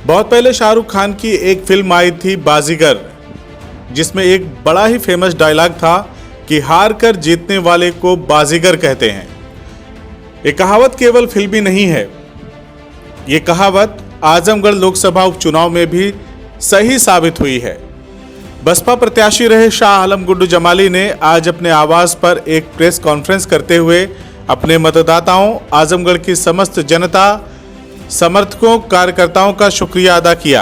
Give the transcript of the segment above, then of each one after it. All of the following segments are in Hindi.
बहुत पहले शाहरुख खान की एक फिल्म आई थी बाजीगर, जिसमें एक बड़ा ही फेमस डायलॉग था कि हार कर जीतने वाले को बाजीगर कहते हैं। ये कहावत केवल फिल्मी नहीं है, ये कहावत आजमगढ़ लोकसभा उपचुनाव में भी सही साबित हुई है। बसपा प्रत्याशी रहे शाह आलम गुड्डू जमाली ने आज अपने आवास पर एक प्रेस कॉन्फ्रेंस करते हुए अपने मतदाताओं, आजमगढ़ की समस्त जनता, समर्थकों, कार्यकर्ताओं का शुक्रिया अदा किया।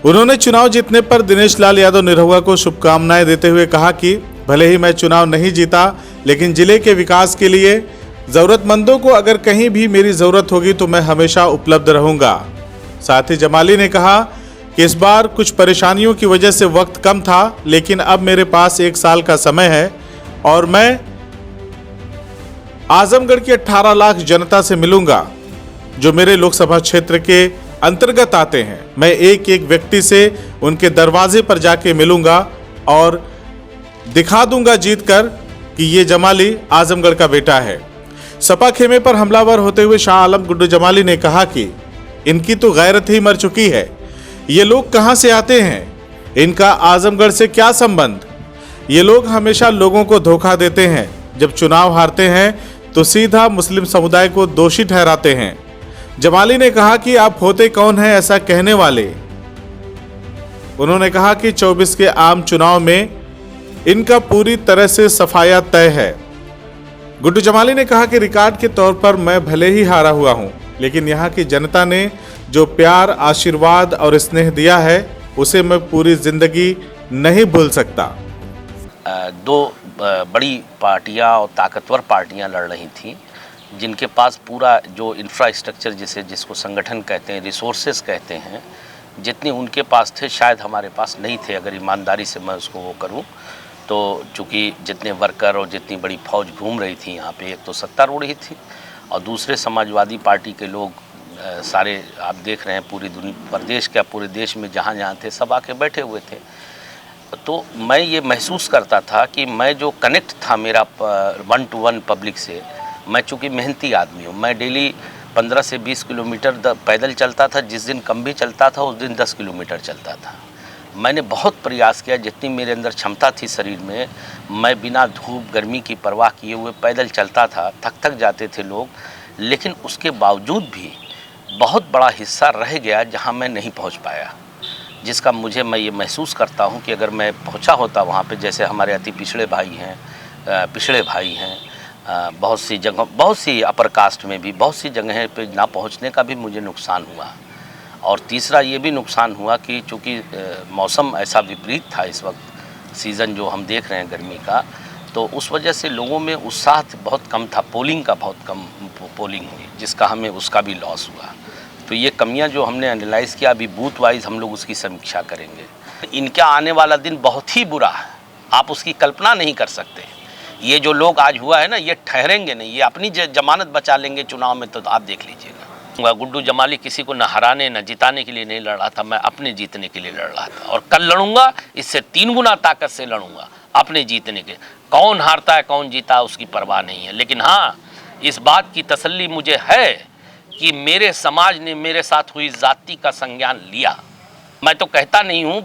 उन्होंने चुनाव जीतने पर दिनेश लाल यादव निरहुआ को शुभकामनाएं देते हुए कहा कि भले ही मैं चुनाव नहीं जीता, लेकिन जिले के विकास के लिए जरूरतमंदों को अगर कहीं भी मेरी जरूरत होगी तो मैं हमेशा उपलब्ध रहूंगा। साथ ही जमाली ने कहा कि इस बार कुछ परेशानियों की वजह से वक्त कम था, लेकिन अब मेरे पास 1 साल का समय है और मैं आजमगढ़ की 18 लाख जनता से मिलूंगा जो मेरे लोकसभा क्षेत्र के अंतर्गत आते हैं। मैं एक एक व्यक्ति से उनके दरवाजे पर जाके मिलूंगा और दिखा दूंगा जीतकर कि ये जमाली आजमगढ़ का बेटा है। सपा खेमे पर हमलावर होते हुए शाह आलम गुड्डू जमाली ने कहा कि इनकी तो गैरत ही मर चुकी है। ये लोग कहां से आते हैं? इनका आजमगढ़ से क्या संबंध? ये लोग हमेशा लोगों को धोखा देते हैं। जब चुनाव हारते हैं तो सीधा मुस्लिम समुदाय को दोषी ठहराते हैं। जमाली ने कहा कि आप होते कौन हैं ऐसा कहने वाले। उन्होंने कहा कि 24 के आम चुनाव में इनका पूरी तरह से सफाया तय है। गुड्डू जमाली ने कहा कि रिकॉर्ड के तौर पर मैं भले ही हारा हुआ हूं, लेकिन यहां की जनता ने जो प्यार, आशीर्वाद और स्नेह दिया है उसे मैं पूरी जिंदगी नहीं भूल सकता। दो बड़ी पार्टियां और ताकतवर पार्टियां लड़ रही थीं, जिनके पास पूरा जो इंफ्रास्ट्रक्चर जिसको संगठन कहते हैं, रिसोर्सेज कहते हैं, जितने उनके पास थे शायद हमारे पास नहीं थे। अगर ईमानदारी से मैं उसको वो करूं तो चूँकि जितने वर्कर और जितनी बड़ी फौज घूम रही थी यहाँ पे, एक तो सत्तारूढ़ ही थी और दूसरे समाजवादी पार्टी के लोग सारे आप देख रहे हैं पूरी प्रदेश क्या पूरे देश में जहाँ जहाँ थे सब आके बैठे हुए थे। तो मैं ये महसूस करता था कि मैं जो कनेक्ट था मेरा 1 to 1 पब्लिक से, मैं चूँकि मेहनती आदमी हूँ, मैं डेली 15 से 20 किलोमीटर पैदल चलता था। जिस दिन कम भी चलता था उस दिन 10 किलोमीटर चलता था। मैंने बहुत प्रयास किया, जितनी मेरे अंदर क्षमता थी शरीर में, मैं बिना धूप गर्मी की परवाह किए हुए पैदल चलता था। थक जाते थे लोग, लेकिन उसके बावजूद भी बहुत बड़ा हिस्सा रह गया जहाँ मैं नहीं पहुँच पाया, जिसका मैं ये महसूस करता हूँ कि अगर मैं पहुँचा होता वहाँ पे, जैसे हमारे अति पिछड़े भाई हैं, बहुत सी जगह, बहुत सी अपर कास्ट में भी बहुत सी जगह पे ना पहुँचने का भी मुझे नुकसान हुआ। और तीसरा ये भी नुकसान हुआ कि चूँकि मौसम ऐसा विपरीत था इस वक्त, सीज़न जो हम देख रहे हैं गर्मी का, तो उस वजह से लोगों में उत्साह बहुत कम था। पोलिंग का बहुत कम पोलिंग हुई, जिसका हमें उसका भी लॉस हुआ। तो ये कमियां जो हमने एनालाइज़ किया, अभी बूथ वाइज हम लोग उसकी समीक्षा करेंगे। इनका आने वाला दिन बहुत ही बुरा है, आप उसकी कल्पना नहीं कर सकते। ये जो लोग आज हुआ है ना, ये ठहरेंगे नहीं, ये अपनी जमानत बचा लेंगे चुनाव में, तो आप देख लीजिएगा। गुड्डू जमाली किसी को न हराने न जिताने के लिए नहीं लड़ रहा था, मैं अपने जीतने के लिए लड़ रहा था और कल लड़ूंगा, इससे 3 गुना ताकत से लड़ूंगा अपने जीतने के। कौन हारता है कौन जीता है उसकी परवाह नहीं है, लेकिन हाँ, इस बात की तसल्ली मुझे है कि मेरे समाज ने मेरे साथ हुई जाति का संज्ञान लिया। मैं तो कहता नहीं हूँ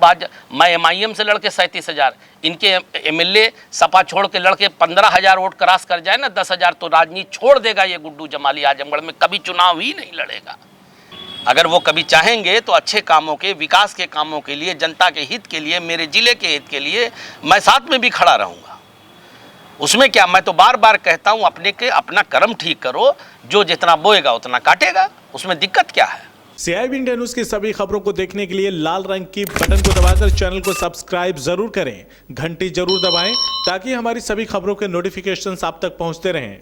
मैं MIM से लड़के 37,000, इनके MLA सपा छोड़ के लड़के 15,000 वोट क्रॉस कर जाए ना, 10,000, तो राजनीति छोड़ देगा ये गुड्डू जमाली। आजमगढ़ में कभी चुनाव ही नहीं लड़ेगा। अगर वो कभी चाहेंगे तो अच्छे कामों के, विकास के कामों के लिए, जनता के हित के लिए, मेरे जिले के हित के लिए मैं साथ में भी खड़ा रहूँगा। उसमें क्या, मैं तो बार बार कहता हूँ अपना कर्म ठीक करो, जो जितना बोएगा उतना काटेगा, उसमें दिक्कत क्या है। CIB इंडिया न्यूज की सभी खबरों को देखने के लिए लाल रंग की बटन को दबाकर चैनल को सब्सक्राइब जरूर करें, घंटी जरूर दबाएं ताकि हमारी सभी खबरों के नोटिफिकेशंस आप तक पहुंचते रहें।